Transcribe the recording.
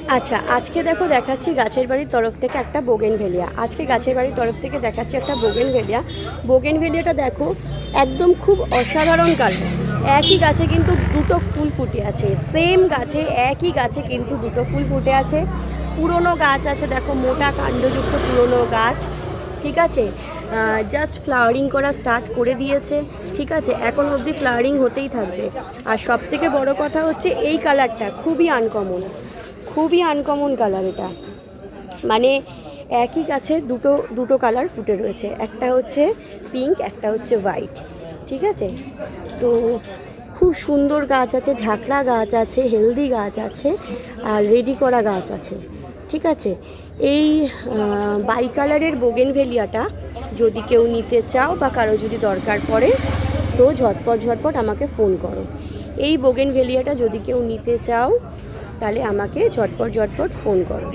আচ্ছা, আজকে দেখো দেখাচ্ছি গাছের বাড়ির তরফ থেকে একটা বোগেনভেলিয়া। আজকে গাছের বাড়ির তরফ থেকে দেখাচ্ছি একটা বোগেনভেলিয়া। বোগেনভেলিয়াটা দেখো, একদম খুব অসাধারণ কালার। একই গাছে কিন্তু দুটো ফুল ফুটে আছে, সেম গাছে একই গাছে কিন্তু দুটো ফুল ফুটে আছে। পুরনো গাছ আছে, দেখো মোটা কাণ্ডযুক্ত পুরনো গাছ, ঠিক আছে। জাস্ট ফ্লাওয়ারিং করা স্টার্ট করে দিয়েছে, ঠিক আছে। এখন অবধি ফ্লাওয়ারিং হতেই থাকবে। আর সবথেকে বড় কথা হচ্ছে এই কালারটা খুবই আনকমন, খুবই আনকমন কালার এটা। মানে একই গাছে দুটো দুটো কালার ফুটে রয়েছে, একটা হচ্ছে পিঙ্ক, একটা হচ্ছে হোয়াইট, ঠিক আছে। তো খুব সুন্দর গাছ আছে, ঝাঁকড়া গাছ আছে, হেলদি গাছ আছে, আর রেডি করা গাছ আছে, ঠিক আছে। এই বাই কালারের বোগেনভেলিয়াটা যদি কেউ নিতে চাও বা কারো যদি দরকার পড়ে, তো ঝটপট ঝটপট আমাকে ফোন করো। এই বোগেনভেলিয়াটা যদি কেউ নিতে চাও, তাহলে আমাকে ঝটপট ঝটপট ফোন করো।